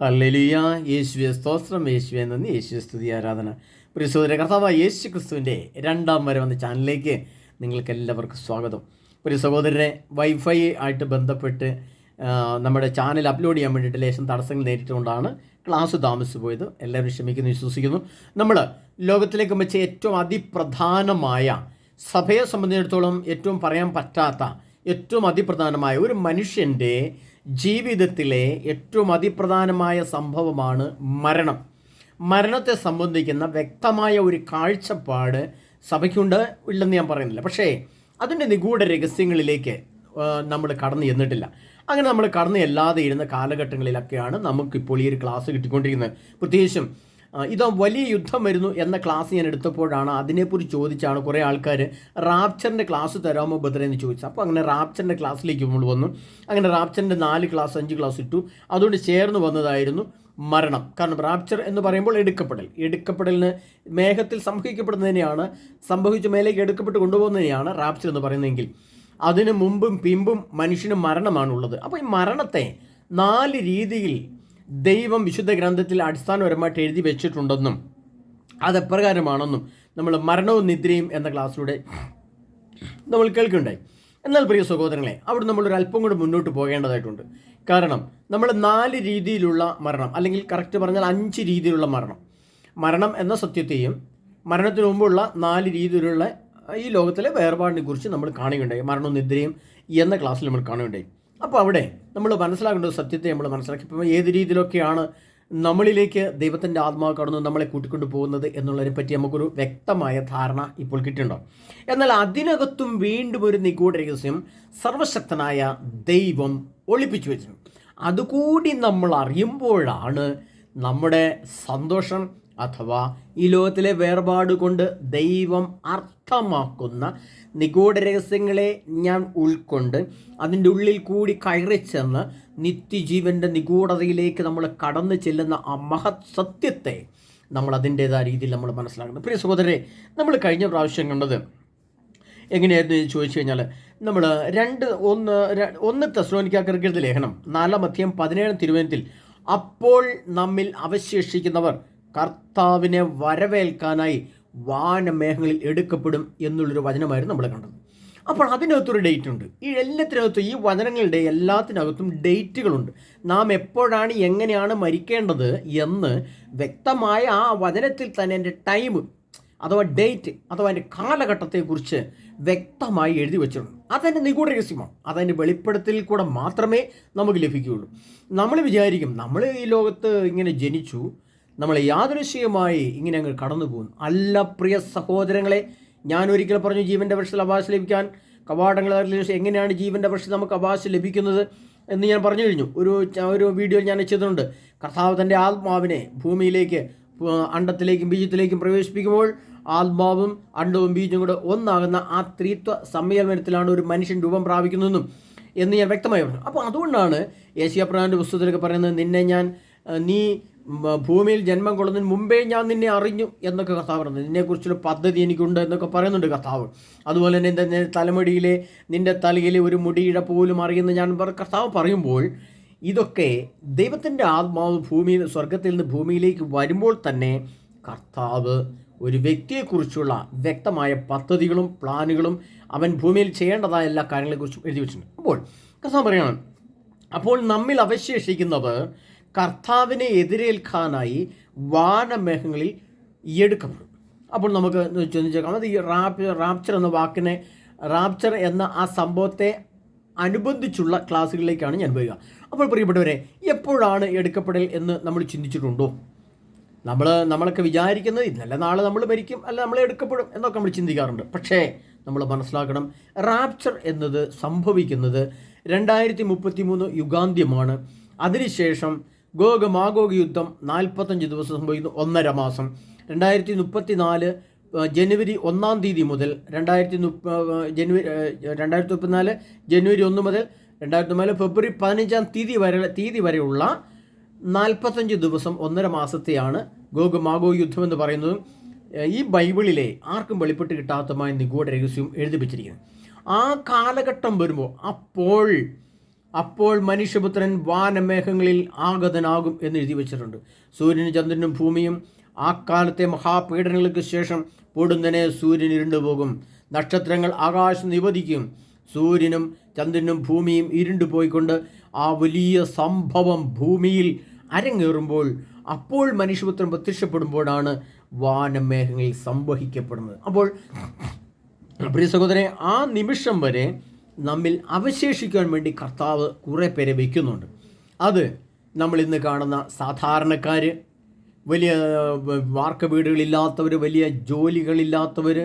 Hallelujah. യേശുവേ സ്തോത്രം, യേശുവേ നന്ദി, യേശുവേ സ്തുതി, ആരാധന. പ്രിയ സഹോദര, കർത്താവായ യേശു ക്രിസ്തുവിൻ്റെ രണ്ടാം വരവെന്ന ചാനലിലേക്ക് നിങ്ങൾക്ക് എല്ലാവർക്കും സ്വാഗതം. പ്രിയ സഹോദരനെ, വൈഫൈ ആയിട്ട് ബന്ധപ്പെട്ട് നമ്മുടെ ചാനൽ അപ്ലോഡ് ചെയ്യാൻ വേണ്ടിയിട്ട് ലേശം തടസ്സങ്ങൾ നേരിട്ടുകൊണ്ടാണ് ക്ലാസ് താമസിച്ചു പോയത്. എല്ലാവരും ക്ഷമിക്കുന്നു വിശ്വസിക്കുന്നു. നമ്മൾ ലോകത്തിലേക്ക് വെച്ച ഏറ്റവും അതിപ്രധാനമായ, സഭയെ സംബന്ധിച്ചിടത്തോളം ഏറ്റവും പറയാൻ പറ്റാത്ത ഏറ്റവും അതിപ്രധാനമായ ഒരു മനുഷ്യൻ്റെ ജീവിതത്തിലെ ഏറ്റവും അതിപ്രധാനമായ സംഭവമാണ് മരണം. മരണത്തെ സംബന്ധിക്കുന്ന വ്യക്തമായ ഒരു കാഴ്ചപ്പാട് സഭയ്ക്കുണ്ട്, ഇല്ലെന്ന് ഞാൻ പറയുന്നില്ല. പക്ഷേ അതിൻ്റെ നിഗൂഢ രഹസ്യങ്ങളിലേക്ക് നമ്മൾ കടന്നു ചെന്നിട്ടില്ല. അങ്ങനെ നമ്മൾ കടന്നു ചെല്ലാതെ ഇരുന്ന കാലഘട്ടങ്ങളിലൊക്കെയാണ് നമുക്കിപ്പോൾ ഈ ഒരു ക്ലാസ് കിട്ടിക്കൊണ്ടിരിക്കുന്നത്. പ്രത്യേകിച്ചും ഇതാ വലിയ യുദ്ധം വരുന്നു എന്ന ക്ലാസ് ഞാൻ എടുത്തപ്പോഴാണ് അതിനെക്കുറിച്ച് ചോദിച്ചാണ് കുറേ ആൾക്കാർ റാപ്ചറിൻ്റെ ക്ലാസ് തരാമോ ബദ്രേ എന്ന് ചോദിച്ചു. അപ്പോൾ അങ്ങനെ റാപ്ചറിൻ്റെ ക്ലാസ്സിലേക്ക് നമ്മൾ വന്നു. അങ്ങനെ റാപ്ചറിൻ്റെ 4 ക്ലാസ് 5 ക്ലാസ് ഇട്ടു. അതുകൊണ്ട് ചേർന്ന് വന്നതായിരുന്നു മരണം. കാരണം റാപ്ചർ എന്ന് പറയുമ്പോൾ എടുക്കപ്പെടലിന് മേഘത്തിൽ സംഭവിക്കപ്പെടുന്നതിനെയാണ്, സംഭവിച്ച മേലേക്ക് എടുക്കപ്പെട്ട് കൊണ്ടുപോകുന്നതിനെയാണ് റാപ്ചർ എന്ന് പറയുന്നതെങ്കിൽ അതിന് മുമ്പും പിമ്പും മനുഷ്യന് മരണമാണുള്ളത്. അപ്പോൾ ഈ മരണത്തെ 4 രീതിയിൽ ദൈവം വിശുദ്ധ ഗ്രന്ഥത്തിൽ അടിസ്ഥാനപരമായിട്ട് എഴുതി വെച്ചിട്ടുണ്ടെന്നും അതെപ്രകാരമാണെന്നും നമ്മൾ മരണവും നിദ്രയും എന്ന ക്ലാസ്സിലൂടെ നമ്മൾ കേൾക്കുകയുണ്ടായി. എന്നാൽ പ്രിയ സഹോദരങ്ങളെ, അവിടെ നമ്മളൊരു അല്പം കൂടി മുന്നോട്ട് പോകേണ്ടതായിട്ടുണ്ട്. കാരണം നമ്മൾ 4 രീതിയിലുള്ള മരണം, അല്ലെങ്കിൽ കറക്റ്റ് പറഞ്ഞാൽ 5 രീതിയിലുള്ള മരണം എന്ന സത്യത്തെയും മരണത്തിന് മുമ്പുള്ള 4 രീതിയിലുള്ള ഈ ലോകത്തിലെ വേർപാടിനെ കുറിച്ച് നമ്മൾ കാണുകയുണ്ടായി. മരണവും നിദ്രയും എന്ന ക്ലാസ്സിൽ നമ്മൾ കാണുകയുണ്ടായി. അപ്പോൾ അവിടെ നമ്മൾ മനസ്സിലാക്കേണ്ട സത്യത്തെ നമ്മൾ മനസ്സിലാക്കി. ഇപ്പോൾ ഏത് രീതിയിലൊക്കെയാണ് നമ്മളിലേക്ക് ദൈവത്തിൻ്റെ ആത്മാവ് കടന്നു നമ്മളെ കൂട്ടിക്കൊണ്ടു പോകുന്നത് എന്നുള്ളതിനെ പറ്റി നമുക്കൊരു വ്യക്തമായ ധാരണ ഇപ്പോൾ കിട്ടിയിട്ടുണ്ടാവും. എന്നാൽ അതിനകത്തും വീണ്ടും ഒരു നിഗൂഢ രഹസ്യം സർവശക്തനായ ദൈവം ഒളിപ്പിച്ചു വെച്ചിട്ടുണ്ട്. അതുകൂടി നമ്മൾ അറിയുമ്പോഴാണ് നമ്മുടെ സന്തോഷം, അഥവാ ഈ ലോകത്തിലെ വേർപാട് കൊണ്ട് ദൈവം അർത്ഥമാക്കുന്ന നിഗൂഢ രഹസ്യങ്ങളെ ഞാൻ ഉൾക്കൊണ്ട് അതിൻ്റെ ഉള്ളിൽ കൂടി കയറി ചെന്ന് നിത്യജീവൻ്റെ നിഗൂഢതയിലേക്ക് നമ്മൾ കടന്നു ചെല്ലുന്ന ആ മഹത് സത്യത്തെ നമ്മൾ അതിൻ്റേതായ രീതിയിൽ നമ്മൾ മനസ്സിലാക്കുന്നത്. പ്രിയ സഹോദരരെ, നമ്മൾ കഴിഞ്ഞ പ്രാവശ്യം കണ്ടത് എങ്ങനെയായിരുന്നു എന്ന് ചോദിച്ചു കഴിഞ്ഞാൽ, നമ്മൾ 1 തെസ്സലോനിക്കർക്ക് ലേഖനം 4:17 തിരുവചനത്തിൽ അപ്പോൾ നമ്മിൽ അവശേഷിക്കുന്നവർ കർത്താവിനെ വരവേൽക്കാനായി വാനമേഘങ്ങളിൽ എടുക്കപ്പെടും എന്നുള്ളൊരു വചനമായിരുന്നു നമ്മൾ കണ്ടത്. അപ്പോൾ അതിനകത്തൊരു ഡേറ്റ് ഉണ്ട്. ഈ എല്ലാത്തിനകത്തും, ഈ വചനങ്ങളുടെ എല്ലാത്തിനകത്തും ഡേറ്റുകളുണ്ട്. നാം എപ്പോഴാണ് എങ്ങനെയാണ് മരിക്കേണ്ടത് എന്ന് വ്യക്തമായ ആ വചനത്തിൽ തന്നെ എൻ്റെ ടൈം അഥവാ ഡേറ്റ് അഥവാ എൻ്റെ കാലഘട്ടത്തെക്കുറിച്ച് വ്യക്തമായി എഴുതി വെച്ചിട്ടുണ്ട്. അതെൻ്റെ നിഗൂഢ രഹസ്യമാണ്. അതിൻ്റെ വെളിപ്പെടുത്തലിൽ കൂടെ മാത്രമേ നമുക്ക് ലഭിക്കുകയുള്ളൂ. നമ്മൾ വിചാരിക്കും നമ്മൾ ഈ ലോകത്ത് ഇങ്ങനെ ജനിച്ചു, നമ്മൾ യാദൃശ്ചികമായി ഇങ്ങനെ അങ്ങ് കടന്നു പോകുന്നു. അല്ല പ്രിയ സഹോദരങ്ങളെ, ഞാൻ ഒരിക്കൽ പറഞ്ഞു ജീവൻ്റെ വൃക്ഷത്തിൽ അവകാശം ലഭിക്കാൻ കവാടങ്ങൾ എങ്ങനെയാണ് ജീവൻ്റെ വൃക്ഷത്തിൽ നമുക്ക് അവകാശം ലഭിക്കുന്നത് എന്ന് ഞാൻ പറഞ്ഞു കഴിഞ്ഞു. ഒരു വീഡിയോ ഞാൻ ചെയ്തിട്ടുണ്ട്. കർത്താവ് തൻ്റെ ആത്മാവിനെ ഭൂമിയിലേക്ക്, അണ്ടത്തിലേക്കും ബീജത്തിലേക്കും പ്രവേശിപ്പിക്കുമ്പോൾ ആത്മാവും അണ്ടവും ബീജവും കൂടെ ഒന്നാകുന്ന ആ ത്രിത്വ സമ്മേളനത്തിലാണ് ഒരു മനുഷ്യൻ രൂപം പ്രാപിക്കുന്നതെന്നും എന്ന് ഞാൻ വ്യക്തമായി പറഞ്ഞു. അപ്പോൾ അതുകൊണ്ടാണ് യേശയ്യാപ്രവാചകന്റെ പുസ്തകത്തിലൊക്കെ പറയുന്നത്, നീ ഭൂമിയിൽ ജന്മം കൊള്ളുന്നതിന് മുമ്പേ ഞാൻ നിന്നെ അറിഞ്ഞു എന്നൊക്കെ കർത്താവ് പറയുന്നത്. നിന്നെക്കുറിച്ചൊരു പദ്ധതി എനിക്കുണ്ട് എന്നൊക്കെ പറയുന്നുണ്ട് കർത്താവ്. അതുപോലെ തന്നെ നിൻ്റെ തലമുടിയിലെ, നിൻ്റെ തലയിലെ ഒരു മുടിയിഴ പോലും അറിയുന്ന ഞാൻ കർത്താവ് പറയുമ്പോൾ, ഇതൊക്കെ ദൈവത്തിൻ്റെ ആത്മാവ് സ്വർഗത്തിൽ നിന്ന് ഭൂമിയിലേക്ക് വരുമ്പോൾ തന്നെ കർത്താവ് ഒരു വ്യക്തിയെക്കുറിച്ചുള്ള വ്യക്തമായ പദ്ധതികളും പ്ലാനുകളും അവൻ ഭൂമിയിൽ ചെയ്യേണ്ടതായ എല്ലാ കാര്യങ്ങളെക്കുറിച്ചും എഴുതി വെച്ചിട്ടുണ്ട്. അപ്പോൾ കർത്താവ് പറയുകയാണ്, അപ്പോൾ നമ്മിൽ അവശേഷിക്കുന്നവർ കർത്താവിനെ എതിരേൽക്കാനായി വാനമേഘങ്ങളിൽ എടുക്കപ്പെടും. അപ്പോൾ നമുക്ക് ചിന്തിച്ചേക്കാം, അത് ഈ റാപ്ചർ എന്ന വാക്കിനെ, റാപ്ചർ എന്ന ആ സംഭവത്തെ അനുബന്ധിച്ചുള്ള ക്ലാസ്സുകളിലേക്കാണ് ഞാൻ വരിക. അപ്പോൾ പ്രിയപ്പെട്ടവരെ, എപ്പോഴാണ് എടുക്കപ്പെടൽ എന്ന് നമ്മൾ ചിന്തിച്ചിട്ടുണ്ടോ? നമ്മളൊക്കെ വിചാരിക്കുന്നത് ഇന്നല്ല നാളെ നമ്മൾ മരിക്കും, അല്ല നമ്മൾ എടുക്കപ്പെടും എന്നൊക്കെ നമ്മൾ ചിന്തിക്കാറുണ്ട്. പക്ഷേ നമ്മൾ മനസ്സിലാക്കണം, റാപ്ചർ എന്നത് സംഭവിക്കുന്നത് 2033 യുഗാന്ത്യമാണ്. അതിനുശേഷം ഗോഗ് യുദ്ധം 45 ദിവസം സംഭവിക്കുന്നു, 1.5 മാസം. 2034 ജനുവരി 1 തീയതി മുതൽ 2034 ജനുവരി 1 മുതൽ 2004 ഫെബ്രുവരി 15 തീയതി വരെയുള്ള 45 ദിവസം, 1.5 മാസത്തെയാണ് ഗോഗ് യുദ്ധം എന്ന് പറയുന്നതും ഈ ബൈബിളിലെ ആർക്കും വെളിപ്പെട്ട് കിട്ടാത്തമായ നിഗൂഢ രഹസ്യവും എഴുതി വച്ചിരിക്കുന്നത്. ആ കാലഘട്ടം വരുമ്പോൾ അപ്പോൾ അപ്പോൾ മനുഷ്യപുത്രൻ വാനമേഘങ്ങളിൽ ആഗതനാകും എന്ന് എഴുതി വച്ചിട്ടുണ്ട്. സൂര്യനും ചന്ദ്രനും ഭൂമിയും ആ കാലത്തെ മഹാപീഡനങ്ങൾക്ക് ശേഷം പൊടുന്നനെ സൂര്യൻ ഇരുണ്ടുപോകും, നക്ഷത്രങ്ങൾ ആകാശം നിവധിക്കും, സൂര്യനും ചന്ദ്രനും ഭൂമിയും ഇരുണ്ടുപോയിക്കൊണ്ട് ആ വലിയ സംഭവം ഭൂമിയിൽ അരങ്ങേറുമ്പോൾ അപ്പോൾ മനുഷ്യപുത്രൻ പ്രത്യക്ഷപ്പെടുമ്പോഴാണ് വാനമേഘങ്ങളിൽ സംവഹിക്കപ്പെടുന്നത്. അപ്പോൾ പ്രിയ സഹോദരനെ, ആ നിമിഷം വരെ നമ്മിൽ അവശേഷിക്കാൻ വേണ്ടി കർത്താവ് കുറേ പേരെ വയ്ക്കുന്നുണ്ട്. അത് നമ്മൾ ഇന്ന് കാണുന്ന സാധാരണക്കാർ, വലിയ വാർക്ക വീടുകളില്ലാത്തവർ, വലിയ ജോലികളില്ലാത്തവർ,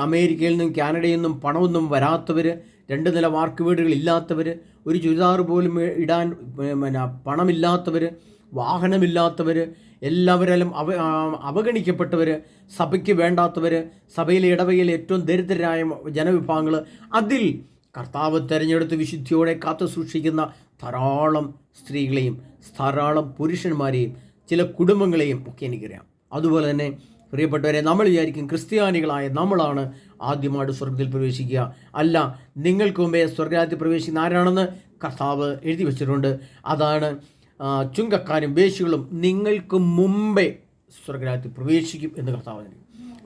അമേരിക്കയിൽ നിന്നും കാനഡയിൽ നിന്നും പണമൊന്നും വരാത്തവർ, 2 നില വാർക്ക് വീടുകളില്ലാത്തവർ, ഒരു ചുരിദാർ പോലും ഇടാൻ പണമില്ലാത്തവർ, വാഹനമില്ലാത്തവർ, എല്ലാവരും അവഗണിക്കപ്പെട്ടവർ, സഭയ്ക്ക് വേണ്ടാത്തവർ, സഭയിലെ ഇടവകയിൽ ഏറ്റവും ദരിദ്രരായ ജനവിഭാഗങ്ങൾ, അതിൽ കർത്താവ് തിരഞ്ഞെടുത്ത് വിശുദ്ധിയോടെ കാത്തു സൂക്ഷിക്കുന്ന ധാരാളം സ്ത്രീകളെയും ധാരാളം പുരുഷന്മാരെയും ചില കുടുംബങ്ങളെയും ഒക്കെ എനിക്കറിയാം. അതുപോലെ തന്നെ പ്രിയപ്പെട്ടവരെ, നമ്മൾ വിചാരിക്കും ക്രിസ്ത്യാനികളായ നമ്മളാണ് ആദ്യമായിട്ട് സ്വർഗത്തിൽ പ്രവേശിക്കുക. അല്ല, നിങ്ങൾക്ക് മുമ്പേ സ്വർഗരാജ്യത്തിൽ പ്രവേശിക്കുന്ന ആരാണെന്ന് കർത്താവ് എഴുതി വച്ചിട്ടുണ്ട്. അതാണ് ചുങ്കക്കാരും വേശ്യകളും നിങ്ങൾക്ക് മുമ്പേ സ്വർഗരാജ്യത്തിൽ പ്രവേശിക്കും എന്ന് കർത്താവ്.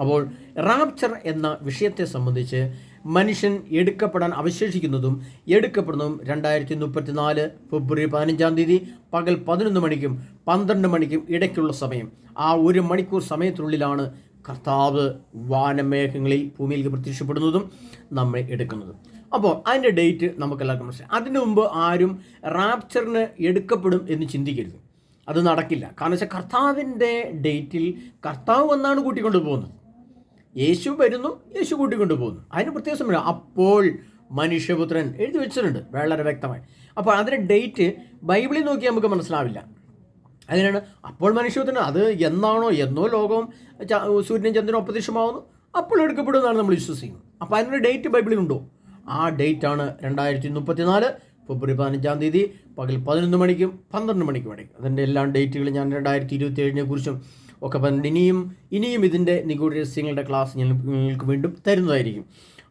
അപ്പോൾ റാപ്ചർ എന്ന വിഷയത്തെ സംബന്ധിച്ച് മനുഷ്യൻ എടുക്കപ്പെടാൻ അവശേഷിക്കുന്നതും എടുക്കപ്പെടുന്നതും 2034 ഫെബ്രുവരി 15 പകൽ 11 മണിക്കും 12 മണിക്കും ഇടയ്ക്കുള്ള സമയം. ആ 1 മണിക്കൂർ സമയത്തിനുള്ളിലാണ് കർത്താവ് വാനമേഘങ്ങളിൽ ഭൂമിയിലേക്ക് പ്രത്യക്ഷപ്പെടുന്നതും നമ്മെ എടുക്കുന്നതും. അപ്പോൾ അതിൻ്റെ ഡേറ്റ് നമുക്കെല്ലാവർക്കും മനസ്സിലായി. അതിനു മുമ്പ് ആരും റാപ്ചറിന് എടുക്കപ്പെടും എന്ന് ചിന്തിക്കരുത്. അത് നടക്കില്ല. കാരണം വെച്ചാൽ കർത്താവിൻ്റെ ഡേറ്റിൽ കർത്താവ് വന്നാണ് കൂട്ടിക്കൊണ്ട് പോകുന്നത്. യേശു വരുന്നു, യേശു കൂട്ടിക്കൊണ്ട് പോകുന്നു. അതിന് പ്രത്യേക സമയം അപ്പോൾ മനുഷ്യപുത്രൻ എഴുതി വെച്ചിട്ടുണ്ട് വളരെ വ്യക്തമായി. അപ്പോൾ അതിൻ്റെ ഡേറ്റ് ബൈബിളിൽ നോക്കി നമുക്ക് മനസ്സിലാവില്ല. അതിനാണ് അപ്പോൾ മനുഷ്യപുത്രൻ, അത് എന്നോ ലോകവും സൂര്യനും ചന്ദ്രനും അപ്രത്യക്ഷമാവുന്നു, അപ്പോൾ എടുക്കപ്പെടുമെന്നാണ് നമ്മൾ വിശ്വസിക്കുന്നത്. അപ്പോൾ അതിനൊരു ഡേറ്റ് ബൈബിളിലുണ്ടോ? ആ ഡേറ്റാണ് 2034 ഫെബ്രുവരി 15 പകൽ 11 മണിക്കും 12 മണിക്കും ഇടയ്ക്ക്. അതിൻ്റെ എല്ലാ ഡേറ്റുകളും ഞാൻ 2027 കുറിച്ചും ഒക്കെ പറഞ്ഞിട്ട് ഇനിയും ഇതിൻ്റെ നിഗൂഢ രഹസ്യങ്ങളുടെ ക്ലാസ് ഞാൻ നിങ്ങൾക്ക് വീണ്ടും തരുന്നതായിരിക്കും.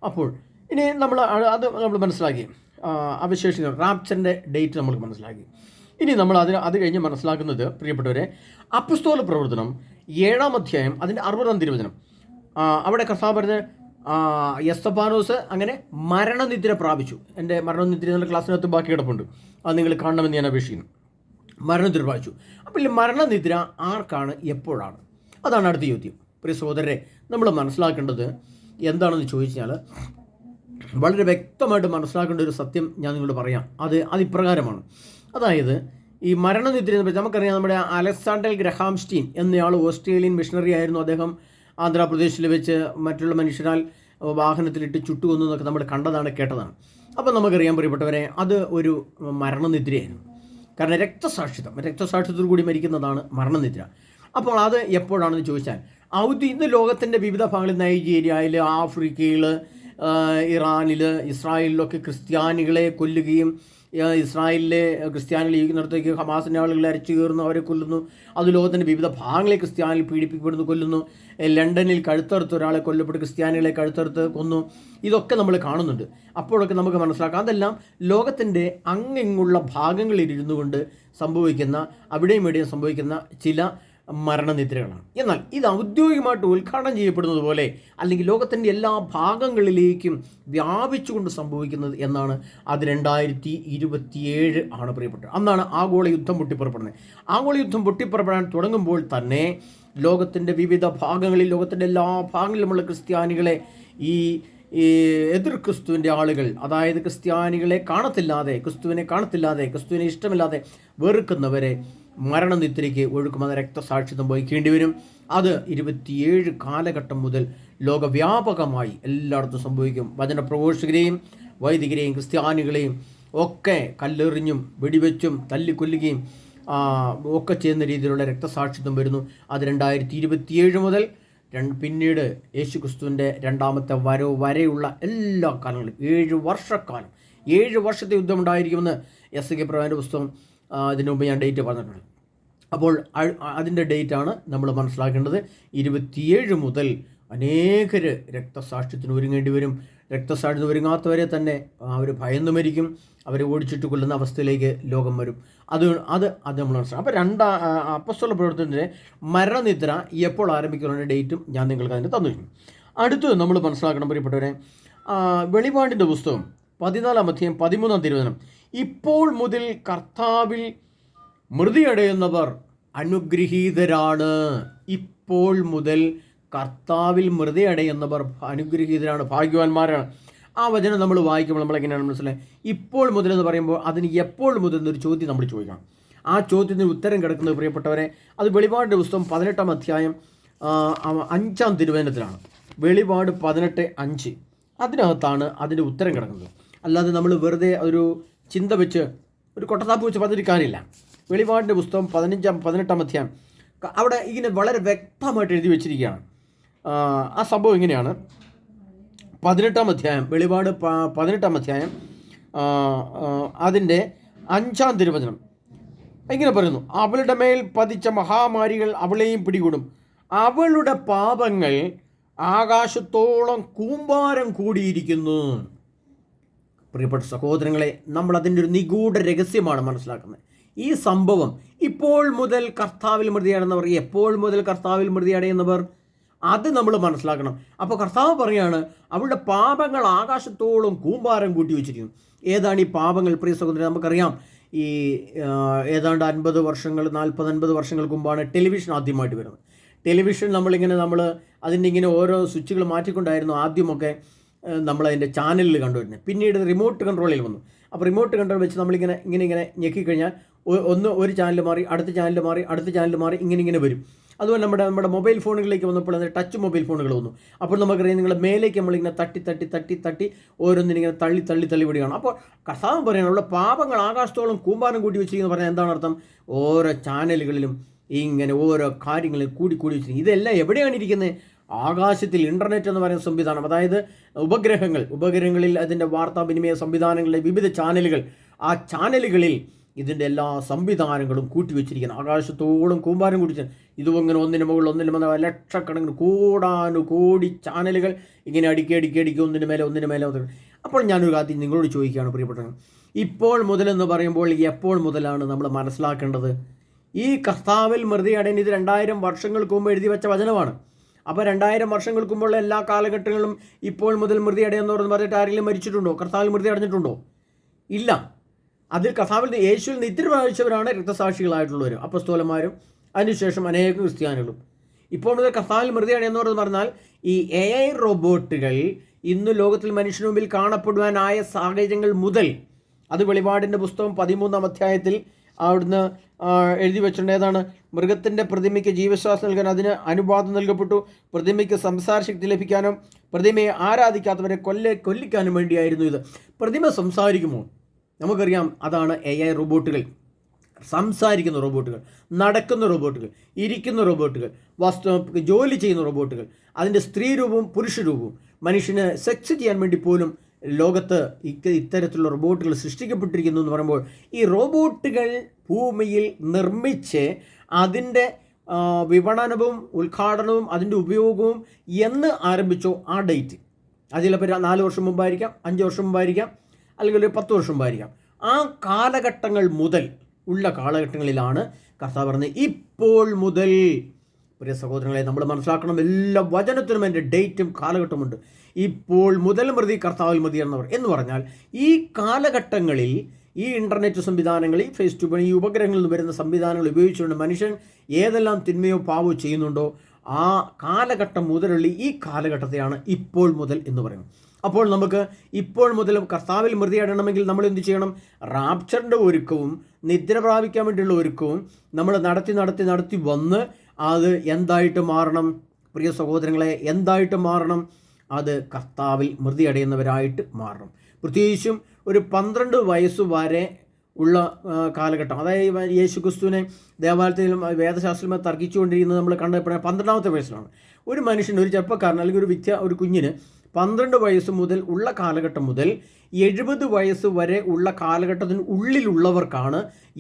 അപ്പോൾ ഇനി നമ്മൾ മനസ്സിലാക്കി അവശേഷിക്കുന്ന റാപ്ചറിൻ്റെ ഡേറ്റ് നമ്മൾ മനസ്സിലാക്കി. ഇനി നമ്മൾ അത് കഴിഞ്ഞ് മനസ്സിലാക്കുന്നത്, പ്രിയപ്പെട്ടവരെ, അപ്പസ്തോല പ്രവർത്തനം 7-ാം അധ്യായം അതിൻ്റെ 60-ാം തിരുവചനം. അവിടെ കർത്താവ് പറഞ്ഞ എസ്തഫാനോസ് അങ്ങനെ മരണനിദ്ര പ്രാപിച്ചു. എൻ്റെ മരണനിദ്ര എന്നുള്ള ക്ലാസ്സിനകത്ത് ബാക്കി കിടപ്പുണ്ട്, അത് നിങ്ങൾ കാണണമെന്ന് ഞാൻ അപേക്ഷിക്കുന്നു. മരണനിദ്ര പ്രാപിച്ചു. അപ്പോൾ ഈ മരണനിദ്ര ആർക്കാണ്, എപ്പോഴാണ്? അതാണ് അടുത്ത ചോദ്യം. പ്രിയ സഹോദരരെ, നമ്മൾ മനസ്സിലാക്കേണ്ടത് എന്താണെന്ന് ചോദിച്ചാൽ വളരെ വ്യക്തമായിട്ട് മനസ്സിലാക്കേണ്ട ഒരു സത്യം ഞാൻ നിങ്ങളോട് പറയാം. അതിപ്രകാരമാണ്. അതായത് ഈ മരണനിദ്ര എന്ന് വെച്ചാൽ നമുക്കറിയാം, നമ്മുടെ അലക്സാണ്ടർ ഗ്രഹാംസ്റ്റീൻ എന്നയാൾ ഓസ്ട്രേലിയൻ മിഷണറി ആയിരുന്നു. അദ്ദേഹം ആന്ധ്രാപ്രദേശിൽ വെച്ച് മറ്റുള്ള മനുഷ്യരാൽ വാഹനത്തിലിട്ട് ചുട്ടുകൊന്നു എന്നൊക്കെ നമ്മൾ കണ്ടതാണ്, കേട്ടതാണ്. അപ്പോൾ നമുക്കറിയാൻ പ്രിയപ്പെട്ടവരെ, അത് ഒരു മരണനിദ്രയായിരുന്നു. കാരണം രക്തസാക്ഷിത്വത്തോടു കൂടി മരിക്കുന്നതാണ് മരണനിദ്ര. അപ്പോൾ അത് എപ്പോഴാണെന്ന് ചോദിച്ചാൽ, ഇന്ന് ലോകത്തിൻ്റെ വിവിധ ഭാഗങ്ങളിൽ, നൈജീരിയയിൽ, ആഫ്രിക്കയിൽ, ഇറാനിൽ, ഇസ്രായേലിലൊക്കെ ക്രിസ്ത്യാനികളെ കൊല്ലുകയും ഇസ്രായേലിലെ ക്രിസ്ത്യാനികൾ ജീവിക്കുന്നിടത്തേക്ക് ഹമാസിൻ്റെ ആളുകൾ അരച്ചു കയറുന്നു, അവരെ കൊല്ലുന്നു. അത് ലോകത്തിൻ്റെ വിവിധ ഭാഗങ്ങളെ ക്രിസ്ത്യാനികൾ പീഡിപ്പിക്കപ്പെടുന്നു, കൊല്ലുന്നു. ലണ്ടനിൽ കഴുത്തറുത്ത് ഒരാളെ കൊല്ലപ്പെട്ട് ക്രിസ്ത്യാനികളെ കഴുത്തറുത്ത് കൊന്നു. ഇതൊക്കെ നമ്മൾ കാണുന്നുണ്ട്. അപ്പോഴൊക്കെ നമുക്ക് മനസ്സിലാക്കാം അതെല്ലാം ലോകത്തിൻ്റെ അങ്ങിങ്ങുള്ള ഭാഗങ്ങളിലിരുന്നു കൊണ്ട് സംഭവിക്കുന്ന, അവിടെയും ഇവിടെയും സംഭവിക്കുന്ന ചില മരണനിദ്രകളാണ്. എന്നാൽ ഇത് ഔദ്യോഗികമായിട്ട് ഉദ്ഘാടനം ചെയ്യപ്പെടുന്നത് പോലെ അല്ലെങ്കിൽ ലോകത്തിൻ്റെ എല്ലാ ഭാഗങ്ങളിലേക്കും വ്യാപിച്ചുകൊണ്ട് സംഭവിക്കുന്നത് എന്നാണ്. അത് 2027 ആണ് പ്രിയപ്പെട്ടത്. അന്നാണ് ആഗോള യുദ്ധം പൊട്ടിപ്പുറപ്പെടുന്നത്. ആഗോള യുദ്ധം പൊട്ടിപ്പുറപ്പെടാൻ തുടങ്ങുമ്പോൾ തന്നെ ലോകത്തിൻ്റെ വിവിധ ഭാഗങ്ങളിൽ, ലോകത്തിൻ്റെ എല്ലാ ഭാഗങ്ങളിലുമുള്ള ക്രിസ്ത്യാനികളെ ഈ എതിർ ക്രിസ്തുവിൻ്റെ ആളുകൾ, അതായത് ക്രിസ്ത്യാനികളെ ക്രിസ്തുവിനെ ക്രിസ്തുവിനെ ഇഷ്ടമില്ലാതെ വെറുക്കുന്നവരെ മരണനിദ്രയ്ക്ക് ഒഴുക്കും. അത് രക്തസാക്ഷിത്വം വഹിക്കേണ്ടി വരും. അത് 27 കാലഘട്ടം മുതൽ ലോകവ്യാപകമായി എല്ലായിടത്തും സംഭവിക്കും. വചനപ്രഘോഷകരെയും വൈദികരെയും ക്രിസ്ത്യാനികളെയും ഒക്കെ കല്ലെറിഞ്ഞും വെടിവെച്ചും തല്ലിക്കൊല്ലുകയും ഒക്കെ ചെയ്യുന്ന രീതിയിലുള്ള രക്തസാക്ഷിത്വം വരുന്നു. അത് 2027 മുതൽ പിന്നീട് യേശു ക്രിസ്തുവിൻ്റെ രണ്ടാമത്തെ വരവ് വരെയുള്ള എല്ലാ കാലങ്ങളും 7 വർഷക്കാലം, 7 വർഷത്തെ യുദ്ധമുണ്ടായിരിക്കുമെന്ന് എസ്.കെ. പ്രവാചകന്റെ പുസ്തകം ഇതിനു മുമ്പ് ഞാൻ ഡേറ്റ് പറഞ്ഞിട്ടുണ്ട്. അപ്പോൾ അതിൻ്റെ ഡേറ്റാണ് നമ്മൾ മനസ്സിലാക്കേണ്ടത്. 27 മുതൽ അനേകർ രക്തസാക്ഷ്യത്തിന് ഒരുങ്ങേണ്ടി വരും. രക്തസാക്ഷ്യത്തിന് ഒരുങ്ങാത്തവരെ തന്നെ അവർ ഭയന്നു മരിക്കും. അവരെ ഓടിച്ചിട്ട് കൊല്ലുന്ന അവസ്ഥയിലേക്ക് ലോകം വരും. അത് നമ്മൾ മനസ്സിലാക്കും. അപ്പോൾ അപ്പോസ്തല പ്രവർത്തനത്തിൻ്റെ മരണനിദ്ര എപ്പോൾ ആരംഭിക്കുന്ന ഡേറ്റും ഞാൻ നിങ്ങൾക്ക് അതിന് തന്നിരുന്നു. അടുത്തത് നമ്മൾ മനസ്സിലാക്കണം പ്രിയപ്പെട്ടവരെ, വെളിപാടിൻ്റെ പുസ്തകം 14-ാം അധ്യായം 13-ാം തിരുവചനം, ഇപ്പോൾ മുതൽ കർത്താവിൽ മൃതിയടയുന്നവർ അനുഗ്രഹീതരാണ്. ഇപ്പോൾ മുതൽ കർത്താവിൽ മൃതിയടയുന്നവർ അനുഗ്രഹീതരാണ്, ഭാഗ്യവാന്മാരാണ്. ആ വചനം നമ്മൾ വായിക്കുമ്പോൾ നമ്മളെങ്ങനെയാണ് മനസ്സിലായി? ഇപ്പോൾ മുതൽ എന്ന് പറയുമ്പോൾ അതിന് എപ്പോൾ മുതൽ എന്നൊരു ചോദ്യം നമ്മൾ ചോദിക്കണം. ആ ചോദ്യത്തിന് ഉത്തരം കിടക്കുന്നത് പ്രിയപ്പെട്ടവരെ, അത് വെളിപാടിൻ്റെ പുസ്തകം 18-ാം അധ്യായം 5-ാം തിരുവചനത്തിലാണ്. വെളിപാട് 18:5 അതിനകത്താണ് അതിൻ്റെ ഉത്തരം കിടക്കുന്നത്. അല്ലാതെ നമ്മൾ വെറുതെ ഒരു ചിന്ത വെച്ച് ഒരു കൊട്ടത്താപ്പ് വെച്ച് പറഞ്ഞൊരു കാര്യമില്ല. വെളിപാടിൻ്റെ പുസ്തകം 18-ാം അധ്യായം അവിടെ ഇങ്ങനെ വളരെ വ്യക്തമായിട്ട് എഴുതി വെച്ചിരിക്കുകയാണ്. ആ സംഭവം ഇങ്ങനെയാണ്. 18-ാം അധ്യായം, വെളിപാട് 18-ാം അധ്യായം അതിൻ്റെ 5-ാം തിരുവചനം ഇങ്ങനെ പറയുന്നു, അവളുടെ മേൽ പതിച്ച മഹാമാരികൾ അവളെയും പിടികൂടും, അവളുടെ പാപങ്ങൾ ആകാശത്തോളം കൂമ്പാരം കൂടിയിരിക്കുന്നു. പ്രിയപ്പെട്ട സഹോദരങ്ങളെ, നമ്മൾ അതിൻ്റെ ഒരു നിഗൂഢ രഹസ്യമാണ് മനസ്സിലാക്കുന്നത്. ഈ സംഭവം ഇപ്പോൾ മുതൽ കർത്താവിൽ മൃതിയടയുന്നവർ, എപ്പോൾ മുതൽ കർത്താവിൽ മൃതിയടയുന്നവർ, അത് നമ്മൾ മനസ്സിലാക്കണം. അപ്പോൾ കർത്താവ് പറയാണ്, അവളുടെ പാപങ്ങൾ ആകാശത്തോളം കൂമ്പാരം കൂട്ടി വെച്ചിരിക്കുന്നു. ഏതാണ് ഈ പാപങ്ങൾ? പ്രിയ സഹോദരൻ, നമുക്കറിയാം ഈ ഏതാണ്ട് 50 വർഷങ്ങൾ 40-50 വർഷങ്ങൾക്ക് മുമ്പാണ് ടെലിവിഷൻ ആദ്യമായിട്ട് വരുന്നത്. ടെലിവിഷൻ നമ്മൾ അതിൻ്റെ ഇങ്ങനെ ഓരോ സ്വിച്ചുകൾ മാറ്റിക്കൊണ്ടായിരുന്നു ആദ്യമൊക്കെ നമ്മളതിൻ്റെ ചാനലിൽ കണ്ടുവരുന്നത്. പിന്നീട് റിമോട്ട് കൺട്രോളിൽ വന്നു. അപ്പോൾ റിമോട്ട് കൺട്രോൾ വെച്ച് നമ്മളിങ്ങനെ ഇങ്ങനെ ഞെക്കിക്കഴിഞ്ഞാൽ ഒരു ചാനൽ മാറി അടുത്ത ചാനൽ മാറി അടുത്ത ചാനൽ മാറി ഇങ്ങനെ വരും. അതുപോലെ നമ്മുടെ മൊബൈൽ ഫോണുകളിലേക്ക് വന്നപ്പോൾ അതിന് ടച്ച് മൊബൈൽ ഫോണുകൾ വന്നു. അപ്പോൾ നമുക്കറിയാം, നിങ്ങളുടെ മേലേക്ക് നമ്മളിങ്ങനെ തട്ടി ഓരോന്നിനിങ്ങനെ തള്ളി വിടുകയാണ്. അപ്പോൾ കർത്താവ് പറയുന്നത് അവളുടെ പാപങ്ങൾ ആകാശത്തോളം കൂമ്പാരം കൂട്ടി വെച്ചിരിക്കുന്നു പറഞ്ഞാൽ എന്താണ് അർത്ഥം? ഓരോ ചാനലുകളിലും ഇങ്ങനെ ഓരോ കാര്യങ്ങളിൽ കൂടി വെച്ചിരിക്കും. ഇതെല്ലാം എവിടെയാണ് ഇരിക്കുന്നത്? ആകാശത്തിൽ. ഇൻ്റർനെറ്റ് എന്ന് പറയുന്ന സംവിധാനം, അതായത് ഉപഗ്രഹങ്ങളിൽ അതിൻ്റെ വാർത്താവിനിമയ സംവിധാനങ്ങളിലെ വിവിധ ചാനലുകൾ, ആ ചാനലുകളിൽ ഇതിൻ്റെ എല്ലാ സംവിധാനങ്ങളും കൂട്ടിവെച്ചിരിക്കുന്നത്. ആകാശത്തോളം കൂമ്പാരം കൂട്ടി. ഇതും ഇങ്ങനെ ഒന്നിന് മുകളിൽ ലക്ഷക്കണക്കിന് കോടി ചാനലുകൾ ഇങ്ങനെ അടുക്കി ഒന്നിന് മേലെ. അപ്പോൾ ഞാനൊരു കാര്യം നിങ്ങളോട് ചോദിക്കുകയാണ് പ്രിയപ്പെട്ടവർ, ഇപ്പോൾ മുതലെന്ന് പറയുമ്പോൾ എപ്പോൾ മുതലാണ് നമ്മൾ മനസ്സിലാക്കേണ്ടത്? ഈ കർത്താവിൽ മൃതിയടയുന്ന ഇത് 2000 വർഷങ്ങൾക്ക് മുമ്പ് എഴുതി വെച്ച വചനമാണ്. അപ്പോൾ 2000 വർഷങ്ങൾക്ക് മുമ്പുള്ള എല്ലാ കാലഘട്ടങ്ങളിലും ഇപ്പോൾ മുതൽ മൃതിയടയെന്ന് പറഞ്ഞിട്ട് ആരെങ്കിലും മരിച്ചിട്ടുണ്ടോ? കർത്താവിൽ മൃതി അടഞ്ഞിട്ടുണ്ടോ? ഇല്ല. അതിൽ കർത്താവിൽ യേശുവിൽ നിദ്ര പ്രാപിച്ചവരാണ് രക്തസാക്ഷികളായിട്ടുള്ളവർ, അപ്പസ്തോലന്മാരും അതിനുശേഷം അനേകം ക്രിസ്ത്യാനികളും. ഇപ്പോൾ മുതൽ കർത്താവിൽ മൃതിയടയെന്ന് പറഞ്ഞാൽ ഈ AI റോബോട്ടുകൾ ഇന്ന് ലോകത്തിൽ മനുഷ്യന് മുമ്പിൽ കാണപ്പെടുവാനായ സാഹചര്യങ്ങൾ മുതൽ, അത് വെളിപാടിൻ്റെ പുസ്തകം 13-ാം അധ്യായത്തിൽ അവിടുന്ന് എഴുതി വെച്ചിട്ടുണ്ട്. ഏതാണ്? മൃഗത്തിൻ്റെ പ്രതിമയ്ക്ക് ജീവശ്വാസം നൽകാൻ അതിന് അനുവാദം നൽകപ്പെട്ടു. പ്രതിമയ്ക്ക് സംസാരശക്തി ലഭിക്കാനും പ്രതിമയെ ആരാധിക്കാത്തവരെ കൊല്ലിക്കാനും വേണ്ടിയായിരുന്നു ഇത്. പ്രതിമ സംസാരിക്കുമോ? നമുക്കറിയാം, അതാണ് AI റോബോട്ടുകൾ. സംസാരിക്കുന്ന റോബോട്ടുകൾ, നടക്കുന്ന റോബോട്ടുകൾ, ഇരിക്കുന്ന റോബോട്ടുകൾ, ജോലി ചെയ്യുന്ന റോബോട്ടുകൾ, അതിൻ്റെ സ്ത്രീ രൂപവും പുരുഷ രൂപവും, മനുഷ്യന് സെക്സ് ചെയ്യാൻ വേണ്ടി പോലും ലോകത്ത് ഇത്തരത്തിലുള്ള റോബോട്ടുകൾ സൃഷ്ടിക്കപ്പെട്ടിരിക്കുന്നു എന്ന് പറയുമ്പോൾ, ഈ റോബോട്ടുകൾ ഭൂമിയിൽ നിർമ്മിച്ച് അതിൻ്റെ വിപണനവും ഉദ്ഘാടനവും അതിൻ്റെ ഉപയോഗവും എന്ന് ആരംഭിച്ചോ ആ ഡേറ്റ്, അത് ചിലപ്പോൾ 4 വർഷം മുമ്പായിരിക്കാം, 5 വർഷം മുമ്പായിരിക്കാം, അല്ലെങ്കിൽ ഒരു 10 വർഷം മുമ്പായിരിക്കാം. ആ കാലഘട്ടങ്ങൾ മുതൽ ഉള്ള കാലഘട്ടങ്ങളിലാണ് കർത്താവ് പറഞ്ഞത് ഇപ്പോൾ മുതൽ. പ്രിയ സഹോദരങ്ങളെ, നമ്മൾ മനസ്സിലാക്കണം, എല്ലാ വചനത്തിനും എൻ്റെ ഡേറ്റും കാലഘട്ടമുണ്ട്. ഇപ്പോൾ മുതൽ കർത്താവിൽ മതി എന്നവർ എന്ന് പറഞ്ഞാൽ ഈ കാലഘട്ടങ്ങളിൽ ഈ ഇൻ്റർനെറ്റ് സംവിധാനങ്ങൾ, ഈ ഫേസ്ബുക്ക്, ഈ ഉപഗ്രഹങ്ങളിൽ നിന്ന് വരുന്ന സംവിധാനങ്ങൾ ഉപയോഗിച്ചുകൊണ്ട് മനുഷ്യൻ ഏതെല്ലാം തിന്മയോ പാവോ ചെയ്യുന്നുണ്ടോ ആ കാലഘട്ടം മുതലുള്ള ഈ കാലഘട്ടത്തെയാണ് ഇപ്പോൾ മുതൽ എന്ന് പറയുന്നത്. അപ്പോൾ നമുക്ക് ഇപ്പോൾ മുതൽ കർത്താവിൽ മൃതിയടയണമെങ്കിൽ നമ്മൾ എന്ത് ചെയ്യണം? റാപ്ചറിൻ്റെ ഒരുക്കവും നിദ്ര പ്രാപിക്കാൻ വേണ്ടിയുള്ള ഒരുക്കവും നമ്മൾ നടത്തി വന്ന് അത് എന്തായിട്ട് മാറണം? പ്രിയ സഹോദരങ്ങളെ, എന്തായിട്ട് മാറണം? അത് കർത്താവിൽ മൃതിയടയുന്നവരായിട്ട് മാറണം. പ്രത്യേകിച്ചും ഒരു 12 വയസ്സ് വരെ ഉള്ള കാലഘട്ടം, അതായത് യേശു ക്രിസ്തുവിനെ ദേവാലയത്തിലും വേദശാസ്ത്രമായി തർക്കിച്ചുകൊണ്ടിരിക്കുന്നത് നമ്മൾ കണ്ടപ്പോഴേ 12ാമത്തെ വയസ്സിലാണ്. ഒരു മനുഷ്യൻ, ഒരു ചെറുപ്പക്കാരൻ അല്ലെങ്കിൽ ഒരു കുഞ്ഞിന് 12 വയസ്സ് മുതൽ ഉള്ള കാലഘട്ടം മുതൽ 70 വയസ്സ് വരെ ഉള്ള കാലഘട്ടത്തിന് ഉള്ളിലുള്ളവർക്കാണ്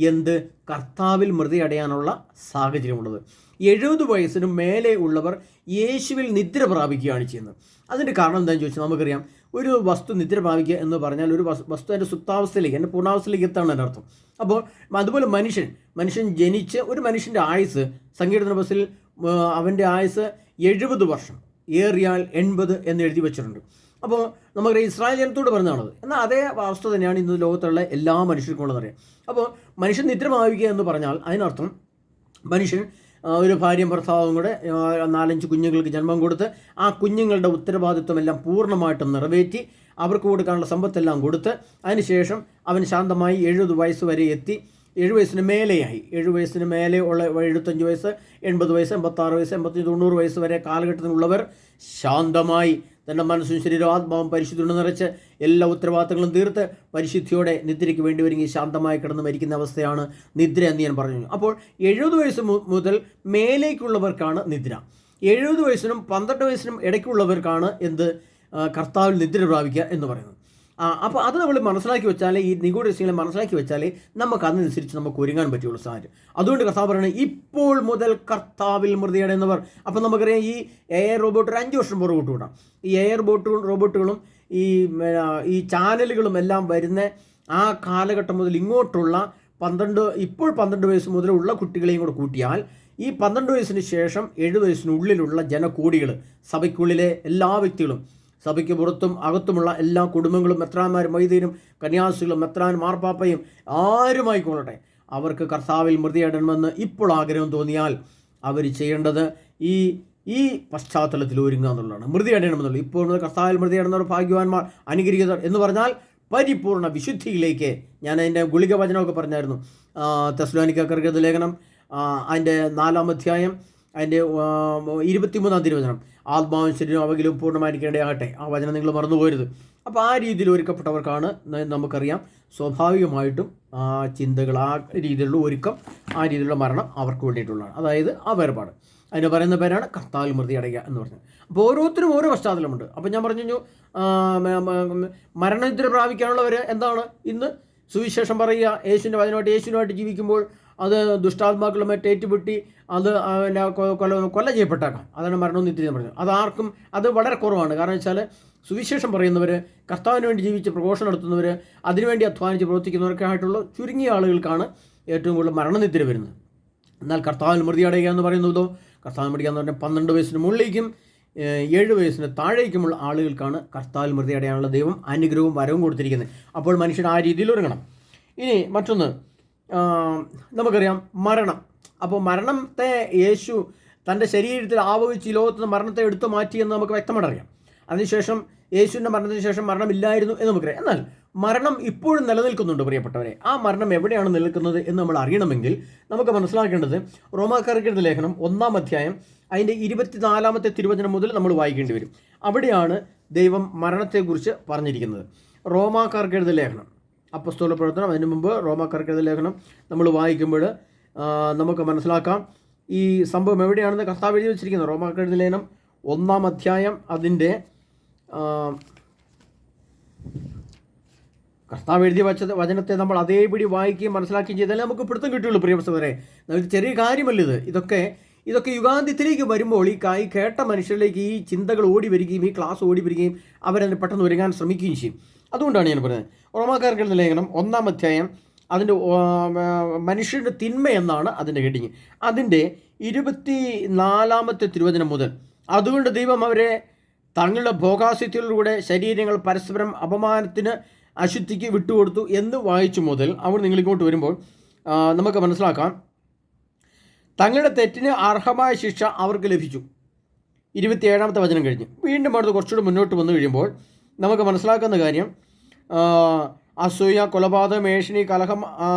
എന്ത് കർത്താവിൽ മൃതി അടയാനുള്ള സാഹചര്യമുള്ളത്. 70 വയസ്സിന് മേലെ ഉള്ളവർ യേശുവിൽ നിദ്ര പ്രാപിക്കുകയാണ് ചെയ്യുന്നത്. അതിൻ്റെ കാരണം എന്താണെന്ന് ചോദിച്ചാൽ നമുക്കറിയാം, ഒരു വസ്തു നിദ്ര പ്രാപിക്കുക എന്ന് പറഞ്ഞാൽ ഒരു വസ്തു അതിൻ്റെ സുപ്താവസ്ഥയിലേക്ക്, എൻ്റെ പൂർണ്ണാവസ്ഥയിലേക്ക് എത്താണ് എൻ്റെ അർത്ഥം. അപ്പോൾ അതുപോലെ മനുഷ്യൻ ജനിച്ച് ഒരു മനുഷ്യൻ്റെ ആയുസ് സങ്കീർത്തന ബസ്സിൽ അവൻ്റെ ആയുസ് 70 വർഷം, ഏറിയാൽ 80 എന്ന് എഴുതി വെച്ചിട്ടുണ്ട്. അപ്പോൾ നമുക്കറിയാം ഇസ്രായേൽ ജനത്തോട് പറഞ്ഞതാണത്. എന്നാൽ അതേ അവസ്ഥ തന്നെയാണ് ഇന്ന് ലോകത്തുള്ള എല്ലാ മനുഷ്യർക്കും ഉള്ളതറിയാം. അപ്പോൾ മനുഷ്യൻ നിദ്ര പ്രാപിക്കുക എന്ന് പറഞ്ഞാൽ അതിനർത്ഥം മനുഷ്യൻ ഒരു ഭാര്യയും ഭർത്താവും കൂടെ 4-5 കുഞ്ഞുങ്ങൾക്ക് ജന്മം കൊടുത്ത് ആ കുഞ്ഞുങ്ങളുടെ ഉത്തരവാദിത്വം എല്ലാം പൂർണ്ണമായിട്ടും നിറവേറ്റി അവർക്ക് കൊടുക്കാനുള്ള സമ്പത്തെല്ലാം കൊടുത്ത് അതിനുശേഷം അവൻ ശാന്തമായി 70 വയസ്സ് വരെ എത്തി. 7 വയസ്സിന് മേലെയായി, 7 വയസ്സിന് മേലെ ഉള്ള 75 വയസ്സ്, 80 വയസ്സ്, 86 വയസ്സ്, 85, 90 വയസ്സ് വരെ കാലഘട്ടത്തിലുള്ളവർ ശാന്തമായി തൻ്റെ മനസ്സും ശരീരവും ആത്മാവും പരിശുദ്ധിയോട് നിറച്ച് എല്ലാ ഉത്തരവാദിത്തങ്ങളും തീർത്ത് പരിശുദ്ധിയോടെ നിദ്രയ്ക്ക് വേണ്ടി ഒരുങ്ങി ശാന്തമായി കിടന്ന് മരിക്കുന്ന അവസ്ഥയാണ് നിദ്ര എന്ന് ഞാൻ പറഞ്ഞു. അപ്പോൾ 70 വയസ്സ് മുതൽ മേലേക്കുള്ളവർക്കാണ് നിദ്ര. 70 വയസ്സിനും 12 വയസ്സിനും ഇടയ്ക്കുള്ളവർക്കാണ് എന്ത് കർത്താവിൽ നിദ്ര പ്രാപിക്കുക എന്ന് പറയുന്നത്. അപ്പോൾ അത് നമ്മൾ മനസ്സിലാക്കി വെച്ചാലേ, ഈ നിഗൂഢ രഹസ്യങ്ങളെ മനസ്സിലാക്കി വെച്ചാലേ നമുക്ക് അതിനനുസരിച്ച് നമുക്ക് ഒരുങ്ങാൻ പറ്റുള്ളൂ സാഹചര്യം. അതുകൊണ്ട് കർത്താവ് പറയുന്നത് ഇപ്പോൾ മുതൽ കർത്താവിൽ മൃതിയടയുന്നവർ. അപ്പം നമുക്കറിയാം ഈ എയർ റോബോട്ട് ഒരു 5 വർഷം പുറകോട്ട് വിടാം. ഈ എയർ റോബോട്ടുകളും ഈ ചാനലുകളും എല്ലാം വരുന്ന ആ കാലഘട്ടം മുതൽ ഇങ്ങോട്ടുള്ള 12 വയസ്സ് മുതലുള്ള കുട്ടികളെയും കൂടെ കൂട്ടിയാൽ ഈ 12 വയസ്സിന് ശേഷം 7 വയസ്സിനുള്ളിലുള്ള ജനകോടികൾ, സഭയ്ക്കുള്ളിലെ എല്ലാ വ്യക്തികളും, സഭയ്ക്ക് പുറത്തും അകത്തുമുള്ള എല്ലാ കുടുംബങ്ങളും, മെത്രാന്മാരും വൈദികരും കന്യാസികളും മെത്രാനും മാർപ്പാപ്പയും ആരുമായിക്കൊള്ളട്ടെ, അവർക്ക് കർത്താവിൽ മൃതിയടണമെന്ന് ഇപ്പോൾ ആഗ്രഹം തോന്നിയാൽ അവർ ചെയ്യേണ്ടത് ഈ പശ്ചാത്തലത്തിൽ ഒരുങ്ങുക എന്നുള്ളതാണ്. മൃതിയടയണമെന്നുള്ളത് ഇപ്പോൾ കർത്താവിൽ മൃതിയടന്നവർ ഭാഗ്യവാന്മാർ, അനുഗ്രഹീതർ എന്ന് പറഞ്ഞാൽ പരിപൂർണ്ണ വിശുദ്ധിയിലേക്ക്. ഞാൻ അതിൻ്റെ ഗുളിക വചനമൊക്കെ പറഞ്ഞായിരുന്നു. തെസ്സലോനിക്കർക്ക് ലേഖനം അതിൻ്റെ 4-ാം അധ്യായം അതിൻ്റെ 23-ാം തിരുവചനം, ആത്മാവും ശരീരവും അവകിലും പൂർണ്ണമായിരിക്കേണ്ടതാകട്ടെ. ആ വചനം നിങ്ങൾ മറന്നുപോകരുത്. അപ്പോൾ ആ രീതിയിൽ ഒരുക്കപ്പെട്ടവർക്കാണ് നമുക്കറിയാം സ്വാഭാവികമായിട്ടും ആ ചിന്തകൾ, ആ രീതിയിലുള്ള ഒരുക്കം, ആ രീതിയിലുള്ള മരണം അവർക്ക് വേണ്ടിയിട്ടുള്ളതാണ്. അതായത് ആ വേർപാട്, അതിന് പറയുന്ന പേരാണ് കർത്താവിൽ മൃതി അടയുക എന്ന് പറഞ്ഞത്. അപ്പോൾ ഓരോരുത്തരും ഓരോ പശ്ചാത്തലമുണ്ട്. അപ്പോൾ ഞാൻ പറഞ്ഞു മരണനിദ്ര പ്രാപിക്കാനുള്ളവർ എന്താണ് ഇന്ന് സുവിശേഷം പറയുക, യേശുവിനുമായിട്ട് ജീവിക്കുമ്പോൾ അത് ദുഷ്ടാത്മാക്കളുമായിട്ട് ഏറ്റുപെട്ടി അത് കൊല ചെയ്യപ്പെട്ടേക്കാം. അതാണ് മരണവും നിത്യം പറഞ്ഞത്. അതാർക്കും അത് വളരെ കുറവാണ്. കാരണം വെച്ചാൽ സുവിശേഷം പറയുന്നവർ, കർത്താവിന് വേണ്ടി ജീവിച്ച് പ്രഘോഷണം നടത്തുന്നവർ, അതിനുവേണ്ടി അധ്വാനിച്ച് പ്രവർത്തിക്കുന്നവർക്കെ ആയിട്ടുള്ള ചുരുങ്ങിയ ആളുകൾക്കാണ് ഏറ്റവും കൂടുതൽ മരണനിദ്ര വരുന്നത്. എന്നാൽ കർത്താവിൽ മൃതി അടയുക എന്ന് പറയുന്നതോ, കർത്താവിൽ മൃതി എന്ന് പറഞ്ഞാൽ 12 വയസ്സിന് മുകളിലേക്കും 7 വയസ്സിന് താഴേക്കുമുള്ള ആളുകൾക്കാണ് കർത്താവിൽ മൃതി അടയാനുള്ള ദൈവം അനുഗ്രഹവും വരവും കൊടുത്തിരിക്കുന്നത്. അപ്പോൾ മനുഷ്യൻ ആ രീതിയിൽ ഒരുങ്ങണം. ഇനി മറ്റൊന്ന് നമുക്കറിയാം മരണം. അപ്പോൾ മരണത്തെ യേശു തൻ്റെ ശരീരത്തിൽ ആവഹിച്ച് ലോകത്ത് നിന്ന് മരണത്തെ എടുത്തു മാറ്റിയെന്ന് നമുക്ക് വ്യക്തമായിട്ട് അറിയാം. അതിനുശേഷം യേശുവിൻ്റെ മരണത്തിന് ശേഷം മരണമില്ലായിരുന്നു എന്ന് നമുക്കറിയാം. എന്നാൽ മരണം ഇപ്പോഴും നിലനിൽക്കുന്നുണ്ട് പ്രിയപ്പെട്ടവരെ. ആ മരണം എവിടെയാണ് നിലനിൽക്കുന്നത് എന്ന് നമ്മൾ അറിയണമെങ്കിൽ നമുക്ക് മനസ്സിലാക്കേണ്ടത് റോമാക്കാർക്കെഴുതിയ ലേഖനം 1-ാം അധ്യായം അതിൻ്റെ 24-ാമത്തെ തിരുവചനം മുതൽ നമ്മൾ വായിക്കേണ്ടി വരും. അവിടെയാണ് ദൈവം മരണത്തെക്കുറിച്ച് പറഞ്ഞിരിക്കുന്നത്. റോമാക്കാർക്കെഴുതിയ ലേഖനം, അപ്പസ്തോല പ്രവർത്തനം, അതിന് മുമ്പ് റോമാക്കാർക്കെഴുതിയ ലേഖനം നമ്മൾ വായിക്കുമ്പോൾ നമുക്ക് മനസ്സിലാക്കാം ഈ സംഭവം എവിടെയാണെന്ന് കർത്താവ് എഴുതി വെച്ചിരിക്കുന്നത്. റോമാക്കാർക്കെഴുതിയ ലേഖനം 1-ാം അധ്യായം അതിൻ്റെ കർത്താവ് എഴുതി വച്ച വചനത്തെ നമ്മൾ അതേപടി വായിക്കുകയും മനസ്സിലാക്കുകയും ചെയ്താലേ നമുക്ക് പിടുത്തം കിട്ടുള്ളൂ പ്രിയപ്പെട്ടവരെ. ചെറിയ കാര്യമല്ല ഇതൊക്കെ യുഗാന്ത്യത്തിലേക്ക് വരുമ്പോൾ ഈ കേട്ട മനുഷ്യരിലേക്ക് ഈ ചിന്തകൾ ഓടി വരികയും ഈ ക്ലാസ് ഓടി വരികയും അവരതിന് പെട്ടെന്ന് ഒരുങ്ങാൻ ശ്രമിക്കുകയും ചെയ്യും. അതുകൊണ്ടാണ് ഞാൻ പറയുന്നത് റോമാക്കാർക്കെഴുതിയ ലേഖനം 1-ാം അധ്യായം അതിൻ്റെ മനുഷ്യരുടെ തിന്മ എന്നാണ് അതിൻ്റെ ഹെഡിങ്. അതിൻ്റെ 24-ാമത്തെ തിരുവചനം മുതൽ, അതുകൊണ്ട് ദൈവം അവരെ തങ്ങളുടെ ഭോഗാസക്തികളിലൂടെ ശരീരങ്ങൾ പരസ്പരം അപമാനത്തിന് അശുദ്ധിക്ക് വിട്ടുകൊടുത്തു എന്ന് വായിച്ചു മുതൽ അവിടെ നിങ്ങളിങ്ങോട്ട് വരുമ്പോൾ നമുക്ക് മനസ്സിലാക്കാം തങ്ങളുടെ തെറ്റിന് അർഹമായ ശിക്ഷ അവർക്ക് ലഭിച്ചു. 27-ാമത്തെ വചനം കഴിഞ്ഞ് വീണ്ടും അടുത്ത് കുറച്ചുകൂടി മുന്നോട്ട് വന്നു കഴിയുമ്പോൾ നമുക്ക് മനസ്സിലാക്കുന്ന കാര്യം അസൂയ, കൊലപാതകം, ഏഷണി, കലഹം,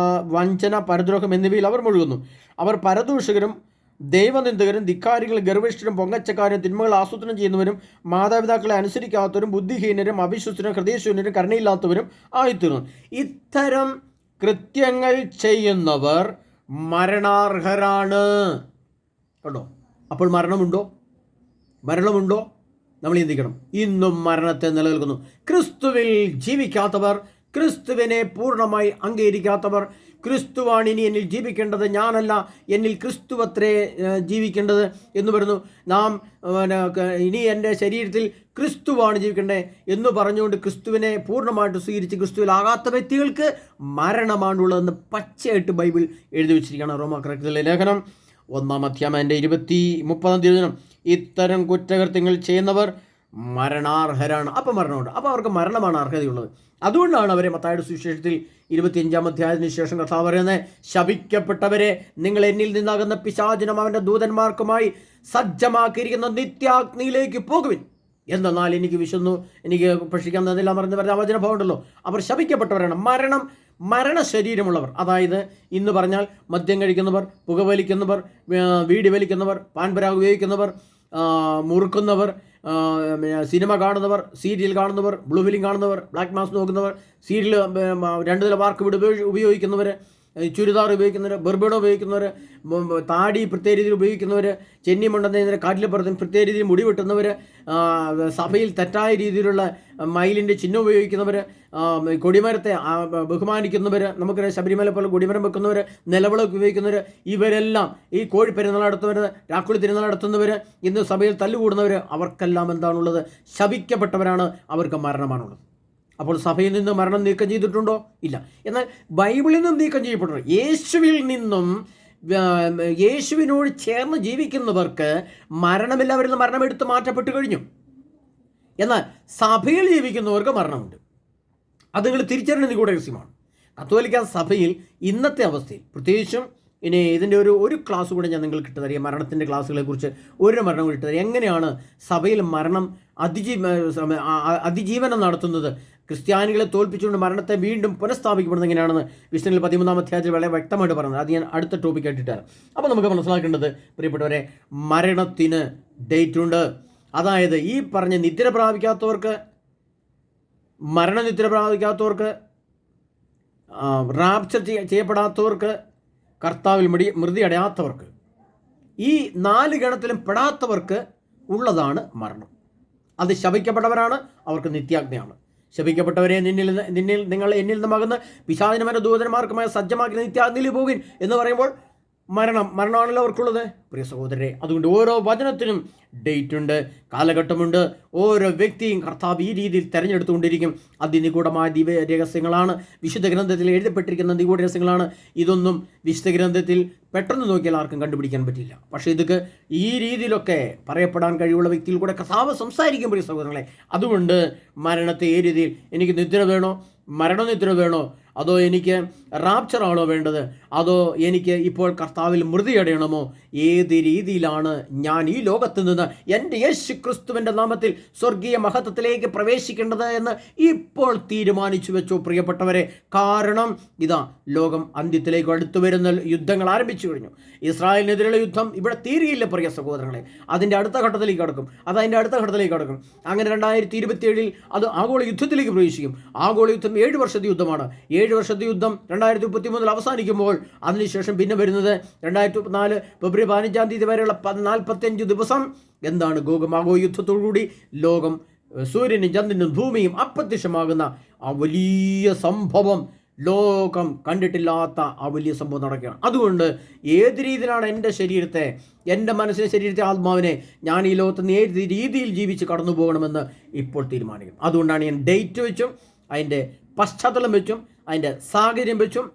വഞ്ചന, പരദ്രോഹം എന്നിവയിൽ അവർ മുഴുകുന്നു. അവർ പരദൂഷകരും ദൈവനിന്ദകരും ധിക്കാരികളും ഗർവിഷ്ഠരും പൊങ്ങച്ചക്കാരും തിന്മകൾ ആസൂത്രണം ചെയ്യുന്നവരും മാതാപിതാക്കളെ അനുസരിക്കാത്തവരും ബുദ്ധിഹീനരും അവിശ്വസരും ഹൃദയശൂന്യരും കരുണയില്ലാത്തവരും ആയിത്തീർന്നു. ഇത്തരം കൃത്യങ്ങൾ ചെയ്യുന്നവർ മരണാർഹരാണ്. കണ്ടോ? അപ്പോൾ മരണമുണ്ടോ? നമ്മൾ ചിന്തിക്കണം. ഇന്നും മരണത്തെ നിലനിൽക്കുന്നു. ക്രിസ്തുവിൽ ജീവിക്കാത്തവർ, ക്രിസ്തുവിനെ പൂർണ്ണമായി അംഗീകരിക്കാത്തവർ, ക്രിസ്തുവാണ് ഇനി എന്നിൽ ജീവിക്കേണ്ടത്, ഞാനല്ല, എന്നിൽ ക്രിസ്തുവത്രേ ജീവിക്കേണ്ടത് എന്ന് പറയുന്നു. നാം ഇനി എൻ്റെ ശരീരത്തിൽ ക്രിസ്തുവാണ് ജീവിക്കേണ്ടത് എന്ന് പറഞ്ഞുകൊണ്ട് ക്രിസ്തുവിനെ പൂർണ്ണമായിട്ട് സ്വീകരിച്ച് ക്രിസ്തുവിലാകാത്ത വ്യക്തികൾക്ക് മരണമാണുള്ളതെന്ന് പച്ചയായിട്ട് ബൈബിൾ എഴുതി വെച്ചിരിക്കുകയാണ്. റോമാക്കാർക്കെഴുതിയ ലേഖനം 1-ാം അധ്യായം 30-ാം തിരുവചനം. ഇത്തരം കുറ്റകൃത്യങ്ങൾ ചെയ്യുന്നവർ മരണാർഹരാണ്. അപ്പം മരണമുണ്ട്. അപ്പോൾ അവർക്ക് മരണമാണ് അർഹതയുള്ളത്. അതുകൊണ്ടാണ് അവരെ മത്തായിയുടെ സുവിശേഷത്തിൽ 25-ാം അധ്യായത്തിന് ശേഷം കർത്താവ് പറയുന്നത്, ശപിക്കപ്പെട്ടവരെ, നിങ്ങൾ എന്നിൽ നിന്നാകുന്ന പിശാചിനും അവൻ്റെ ദൂതന്മാർക്കുമായി സജ്ജമാക്കിയിരിക്കുന്ന നിത്യാഗ്നിയിലേക്ക് പോകുവിൻ. എന്തെന്നാൽ എനിക്ക് വിശന്നു, എനിക്ക് ഭക്ഷിക്കാൻ തന്നില്ല എന്ന് പറഞ്ഞ വചനഭാവം ഉണ്ടല്ലോ. അവർ ശപിക്കപ്പെട്ടവരാണ്. മരണശരീരമുള്ളവർ, അതായത് ഇന്ന് പറഞ്ഞാൽ മദ്യം കഴിക്കുന്നവർ, പുകവലിക്കുന്നവർ, വീടി വലിക്കുന്നവർ, പാൻപരാഗ് ഉപയോഗിക്കുന്നവർ, മുറുക്കുന്നവർ, സിനിമ കാണുന്നവർ, സീരിയൽ കാണുന്നവർ, ബ്ലൂ ഫിലിം കാണുന്നവർ, ബ്ലാക്ക് മാസ് നോക്കുന്നവർ, സീരിയൽ 2 നില വാർക്ക് ഉപയോഗിക്കുന്നവർ, ചുരിദാർ ഉപയോഗിക്കുന്നവർ, ബർബിഡോ ഉപയോഗിക്കുന്നവർ, താടി പ്രത്യേക രീതിയിൽ ഉപയോഗിക്കുന്നവർ, ചെന്നി മണ്ടെന്നതിന് കാറ്റിൽ പുറത്തും പ്രത്യേക രീതിയിൽ മുടി വെട്ടുന്നവർ, സഭയിൽ തെറ്റായ രീതിയിലുള്ള മയിലിൻ്റെ ചിഹ്നം ഉപയോഗിക്കുന്നവർ, കൊടിമരത്തെ ബഹുമാനിക്കുന്നവർ, നമുക്കറിയാം ശബരിമല പോലെ കൊടിമരം വെക്കുന്നവർ, നിലവിളക്ക് ഉപയോഗിക്കുന്നവർ, ഇവരെല്ലാം ഈ കോഴി പെരുന്നാൾ നടത്തുന്നവർ, രാക്കുളി തിരുനാൾ നടത്തുന്നവർ, ഇന്ന് സഭയിൽ തല്ലുകൂടുന്നവർ, അവർക്കെല്ലാം എന്താണുള്ളത്? ശപിക്കപ്പെട്ടവരാണ്, അവർക്ക് മരണമാണുള്ളത്. അപ്പോൾ സഭയിൽ നിന്ന് മരണം നീക്കം ചെയ്തിട്ടുണ്ടോ? ഇല്ല. എന്നാൽ ബൈബിളിൽ നിന്നും നീക്കം ചെയ്യപ്പെട്ടിട്ടുണ്ട്. യേശുവിൽ നിന്നും, യേശുവിനോട് ചേർന്ന് ജീവിക്കുന്നവർക്ക് മരണമില്ല. അവരിൽ നിന്ന് മരണം എടുത്ത് മാറ്റപ്പെട്ട് കഴിഞ്ഞു. എന്നാൽ സഭയിൽ ജീവിക്കുന്നവർക്ക് മരണമുണ്ട്. അത് നിങ്ങൾ തിരിച്ചറിയുന്നത് കൂടെ രഹസ്യമാണ്. കത്തോലിക്ക സഭയിൽ ഇന്നത്തെ അവസ്ഥയിൽ, പ്രത്യേകിച്ചും ഇനി ഇതിൻ്റെ ഒരു ക്ലാസ് കൂടെ ഞാൻ നിങ്ങൾക്ക് ഇട്ടുതരാം. മരണത്തിൻ്റെ ക്ലാസ്സുകളെ കുറിച്ച് ഒരു മരണം കൂടി ഇട്ടുതരാം. എങ്ങനെയാണ് സഭയിൽ മരണം അതിജീവനം നടത്തുന്നത്, ക്രിസ്ത്യാനികളെ തോൽപ്പിച്ചുകൊണ്ട് മരണത്തെ വീണ്ടും പുനഃസ്ഥാപിക്കപ്പെടുന്നത് എങ്ങനെയാണെന്ന് വിശുദ്ധനിൽ 13-ാം അധ്യായത്തിൽ വളരെ വ്യക്തമായിട്ട് പറയുന്നത്. അത് ഞാൻ അടുത്ത ടോപ്പിക്കായിട്ട് ഇട്ടുതരാം. അപ്പോൾ നമുക്ക് മനസ്സിലാക്കേണ്ടത്, പ്രിയപ്പെട്ടവരെ, മരണത്തിന് ഡേറ്റ് ഉണ്ട്. അതായത് ഈ പറഞ്ഞ നിദ്ര പ്രാപിക്കാത്തവർക്ക്, മരണനിദ്ര പ്രാപിക്കാത്തവർക്ക്, റാപ്ചർ ചെയ്യപ്പെടാത്തവർക്ക്, കർത്താവിൽ മൃതി അടയാത്തവർക്ക്, ഈ 4 ഗണത്തിലും പെടാത്തവർക്ക് ഉള്ളതാണ് മരണം. അത് ശപിക്കപ്പെട്ടവരാണ്, അവർക്ക് നിത്യാഗ്നിയാണ്. ശപിക്കപ്പെട്ടവരെ നിങ്ങൾ എന്നിൽ നിന്ന് മകന്ന് പിശാചിനും ദൂതന്മാർക്കുമായി സജ്ജമാക്കി നിത്യാഗ്നിയിൽ പോകുവിൻ എന്ന് പറയുമ്പോൾ മരണമാണല്ലോ അവർക്കുള്ളത്. പ്രിയ സഹോദരരെ, അതുകൊണ്ട് ഓരോ വചനത്തിനും ഡേറ്റ് ഉണ്ട്, കാലഘട്ടമുണ്ട്. ഓരോ വ്യക്തിയും കർത്താവ് ഈ രീതിയിൽ തിരഞ്ഞെടുത്തുകൊണ്ടിരിക്കും. അതിനിഗൂഢമായ ദിവ്യ രഹസ്യങ്ങളാണ് വിശുദ്ധ ഗ്രന്ഥത്തിൽ എഴുതപ്പെട്ടിരിക്കുന്ന നിഗൂഢ രഹസ്യങ്ങളാണ്. ഇതൊന്നും വിശുദ്ധ ഗ്രന്ഥത്തിൽ പെട്ടെന്ന് നോക്കിയാൽ ആർക്കും കണ്ടുപിടിക്കാൻ പറ്റില്ല. പക്ഷേ ഇതൊക്കെ ഈ രീതിയിലൊക്കെ പറയപ്പെടാൻ കഴിവുള്ള വ്യക്തിയിൽ കൂടെ കർത്താവ് സംസാരിക്കും. പ്രിയ സഹോദരങ്ങളെ, അതുകൊണ്ട് മരണത്തെ ഈ രീതിയിൽ, എനിക്ക് നിദ്ര വേണോ, മരണനിദ്ര വേണോ, അതോ എനിക്ക് റാപ്ചറാണോ വേണ്ടത്, അതോ എനിക്ക് ഇപ്പോൾ കർത്താവിൽ മൃതിയടയണമോ, ഏത് രീതിയിലാണ് ഞാൻ ഈ ലോകത്ത് നിന്ന് എൻ്റെ യേശു ക്രിസ്തുവിൻ്റെ നാമത്തിൽ സ്വർഗീയ മഹത്വത്തിലേക്ക് പ്രവേശിക്കേണ്ടത് എന്ന് ഇപ്പോൾ തീരുമാനിച്ചു വെച്ചു പ്രിയപ്പെട്ടവരെ. കാരണം ഇതാ ലോകം അന്ത്യത്തിലേക്ക് അടുത്തു വരുന്ന യുദ്ധങ്ങൾ ആരംഭിച്ചു കഴിഞ്ഞു. ഇസ്രായേലിനെതിരെയുള്ള യുദ്ധം ഇവിടെ തീരെയില്ല പ്രിയ സഹോദരങ്ങളെ. അതിൻ്റെ അടുത്ത ഘട്ടത്തിലേക്ക് കടക്കും. അങ്ങനെ 2027 അത് ആഗോള യുദ്ധത്തിലേക്ക് പ്രവേശിക്കും. ആഗോള യുദ്ധം 7 വർഷത്തെ യുദ്ധമാണ്. 7 വർഷത്തെ യുദ്ധം 2033 അവസാനിക്കുമ്പോൾ അതിനുശേഷം പിന്നെ വരുന്നത് 2024 ഫെബ്രുവരി 15-ാം തീയതി വരെയുള്ള 45 ദിവസം എന്താണ്? ഗോഗമാഗോ യുദ്ധത്തോടുകൂടി ലോകം, സൂര്യനും ചന്ദ്രനും ഭൂമിയും അപ്രത്യക്ഷമാകുന്ന ആ വലിയ സംഭവം, ലോകം കണ്ടിട്ടില്ലാത്ത ആ വലിയ സംഭവം നടക്കുകയാണ്. അതുകൊണ്ട് ഏത് രീതിയിലാണ് എൻ്റെ ശരീരത്തെ, എൻ്റെ മനസ്സിനെ, ശരീരത്തെ, ആത്മാവിനെ ഞാൻ ഈ ലോകത്ത് നിന്ന് ഏത് രീതിയിൽ ജീവിച്ച് കടന്നു പോകണമെന്ന് ഇപ്പോൾ തീരുമാനിക്കും. അതുകൊണ്ടാണ് ഞാൻ ഡേറ്റ് വെച്ചും അതിൻ്റെ പശ്ചാത്തലം വെച്ചും അതിൻ്റെ സാഹചര്യം വെച്ചും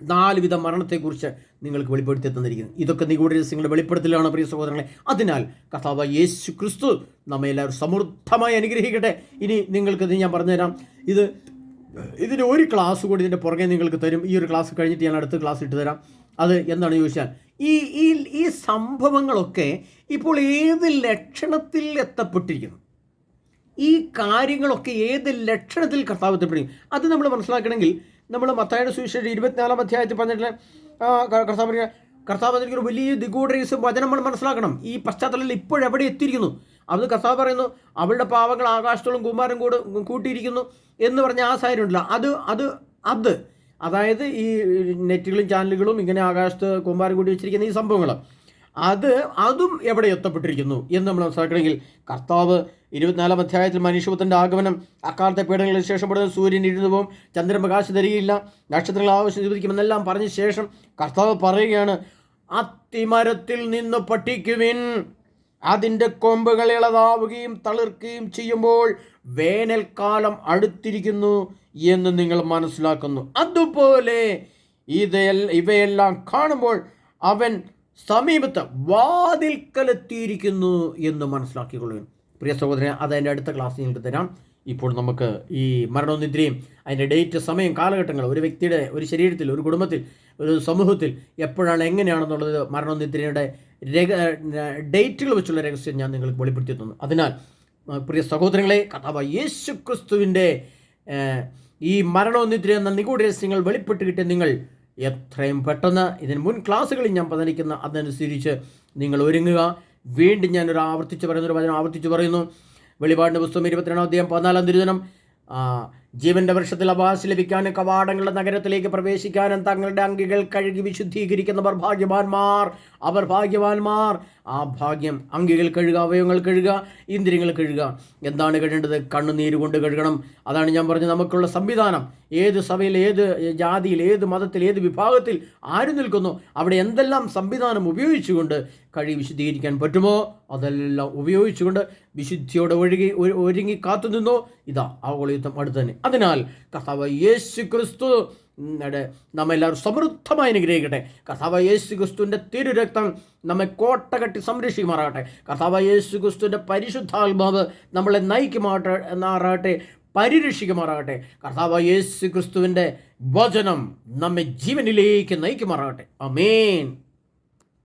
4 വിധ മരണത്തെക്കുറിച്ച് നിങ്ങൾക്ക് വെളിപ്പെടുത്തി തന്നിരിക്കുന്നത്. ഇതൊക്കെ നിഗൂഢ രഹസ്യങ്ങളുടെ വെളിപ്പെടുത്തലാണ് പ്രിയ സഹോദരങ്ങളെ. അതിനാൽ കർത്താവ് യേശു ക്രിസ്തു നമ്മെ എല്ലാവരും സമൃദ്ധമായി അനുഗ്രഹിക്കട്ടെ. ഇനി നിങ്ങൾക്കിത് ഞാൻ പറഞ്ഞുതരാം. ഇതിൻ്റെ ഒരു ക്ലാസ് കൂടി ഇതിൻ്റെ പുറകെ നിങ്ങൾക്ക് തരും. ഈ ഒരു ക്ലാസ് കഴിഞ്ഞിട്ട് ഞാൻ അടുത്ത ക്ലാസ് ഇട്ട് തരാം. അത് എന്താണെന്ന് ചോദിച്ചാൽ, ഈ സംഭവങ്ങളൊക്കെ ഇപ്പോൾ ഏത് ലക്ഷണത്തിൽ എത്തപ്പെട്ടിരിക്കുന്നു, ഈ കാര്യങ്ങളൊക്കെ ഏത് ലക്ഷണത്തിൽ കർത്താവ് എത്തപ്പെട്ടിരിക്കും, അത് നമ്മൾ മനസ്സിലാക്കണമെങ്കിൽ നമ്മൾ മത്തായിയുടെ സുവിശേഷം 24-ാം അധ്യായത്തിൽ പറഞ്ഞിട്ടുള്ള കർത്താവ് ഒരു വലിയ നിഗൂഢ രഹസ്യം വചനം നമ്മൾ മനസ്സിലാക്കണം. ഈ പശ്ചാത്തലത്തിൽ ഇപ്പോഴെവിടെ എത്തിയിരിക്കുന്നു? അത് കർത്താവ് പറയുന്നു, അവളുടെ പാവങ്ങൾ ആകാശത്തോളം കുമാരൻ കൂട്ടിയിരിക്കുന്നു എന്ന് പറഞ്ഞ ആ സാഹചര്യമുണ്ടല്ലോ. അതായത് ഈ നെറ്റുകളും ചാനലുകളും ഇങ്ങനെ ആകാശത്ത് കുമാരൻ കൂട്ടി വെച്ചിരിക്കുന്ന ഈ സംഭവങ്ങൾ, അതും എവിടെ എത്തപ്പെട്ടിരിക്കുന്നു എന്ന് നമ്മൾ മനസ്സിലാക്കണമെങ്കിൽ കർത്താവ് 24-ാം അധ്യായത്തിൽ മനുഷ്യപുത്രൻ്റെ ആഗമനം, അക്കാലത്തെ പീഡനങ്ങൾക്ക് ശേഷം പെടുന്ന സൂര്യൻ ഇരുന്നു പോവും, ചന്ദ്രൻ പ്രകാശം തരികയില്ല, നക്ഷത്രങ്ങൾ ആവശ്യം ചോദിക്കുമെന്നെല്ലാം പറഞ്ഞ ശേഷം കർത്താവ് പറയുകയാണ്, അത്തിമരത്തിൽ നിന്ന് പഠിക്കുവിൻ, അതിൻ്റെ കൊമ്പുകൾ ഇളതാവുകയും തളിർക്കുകയും ചെയ്യുമ്പോൾ വേനൽക്കാലം അടുത്തിരിക്കുന്നു എന്ന് നിങ്ങൾ മനസ്സിലാക്കുന്നു. അതുപോലെ ഇവയെല്ലാം കാണുമ്പോൾ അവൻ സമീപത്ത് വാതിൽക്കലെത്തിയിരിക്കുന്നു എന്ന് മനസ്സിലാക്കിക്കൊള്ളുകയും. പ്രിയ സഹോദരൻ, അതതിൻ്റെ അടുത്ത ക്ലാസ് നിങ്ങൾക്ക് തരാം. ഇപ്പോൾ നമുക്ക് ഈ മരണവും നിദ്രയും അതിൻ്റെ ഡേറ്റ്, സമയം, കാലഘട്ടങ്ങൾ, ഒരു വ്യക്തിയുടെ, ഒരു ശരീരത്തിൽ, ഒരു കുടുംബത്തിൽ, ഒരു സമൂഹത്തിൽ എപ്പോഴാണ്, എങ്ങനെയാണെന്നുള്ളത് മരണവും നിദ്രയുടെ ഡേറ്റുകൾ വെച്ചുള്ള രഹസ്യം ഞാൻ നിങ്ങൾക്ക് വെളിപ്പെടുത്തി തന്നു. അതിനാൽ പ്രിയ സഹോദരങ്ങളെ, കർത്താവായ യേശു ക്രിസ്തുവിൻ്റെ ഈ മരണവും നിദ്ര എന്ന നിഗൂഢ രഹസ്യങ്ങൾ വെളിപ്പെട്ട് കിട്ടിയ നിങ്ങൾ എത്രയും പെട്ടെന്ന് ഇതിന് മുൻ ക്ലാസ്സുകളിൽ ഞാൻ പതിനിക്കുന്ന അതനുസരിച്ച് നിങ്ങൾ ഒരുങ്ങുക. വീണ്ടും ഞാനൊരു ആവർത്തിച്ച് പറയുന്നു. വെളിപാടിൻ്റെ പുസ്തകം 22-ാം അധ്യായം 14-ാം തിരുവചനം, ജീവന്റെ വൃക്ഷത്തിൽ അവകാശം ലഭിക്കാനും കവാടങ്ങളുടെ നഗരത്തിലേക്ക് പ്രവേശിക്കാനും തങ്ങളുടെ അങ്കികൾ കഴുകി വിശുദ്ധീകരിക്കുന്നവർ ഭാഗ്യവാന്മാർ, അവർ ഭാഗ്യവാന്മാർ. ആ ഭാഗ്യം, അങ്കികൾ കഴുകുക, അവയവങ്ങൾ കഴുകുക, ഇന്ദ്രിയങ്ങൾ കഴുകുക. എന്താണ് കഴുകേണ്ടത്? കണ്ണുനീര് കൊണ്ട് കഴുകണം. അതാണ് ഞാൻ പറഞ്ഞത്, നമുക്കുള്ള സംവിധാനം. ഏത് സഭയിൽ, ഏത് ജാതിയിൽ, ഏത് മതത്തിൽ, ഏത് വിഭാഗത്തിൽ ആര് നിൽക്കുന്നു, അവിടെ എന്തെല്ലാം സംവിധാനം ഉപയോഗിച്ചുകൊണ്ട് കഴുകി വിശുദ്ധീകരിക്കാൻ പറ്റുമോ അതെല്ലാം ഉപയോഗിച്ചുകൊണ്ട് വിശുദ്ധിയോടെ ഒരുങ്ങി കാത്തുനിന്നോ. ഇതാ ആഗോളയുദ്ധം അടുത്ത് തന്നെ. അതിനാൽ കർത്താവ് യേശു ക്രിസ്തു നമ്മെല്ലാവരും സമൃദ്ധമായി അനുഗ്രഹിക്കട്ടെ. കർത്താവ് യേശു ക്രിസ്തുവിൻ്റെ തിരുരക്തം നമ്മെ കോട്ടകെട്ടി സംരക്ഷിക്കുമാറാകട്ടെ. കർത്താവ് യേശു ക്രിസ്തുവിൻ്റെ പരിശുദ്ധാത്മാവ് നമ്മളെ നയിക്കുമാറാകട്ടെ, പരിരക്ഷിക്കുമാറാകട്ടെ. കർത്താവ് യേശു ക്രിസ്തുവിൻ്റെ വചനം നമ്മെ ജീവനിലേക്ക് നയിക്കുമാറാകട്ടെ. ആമേൻ.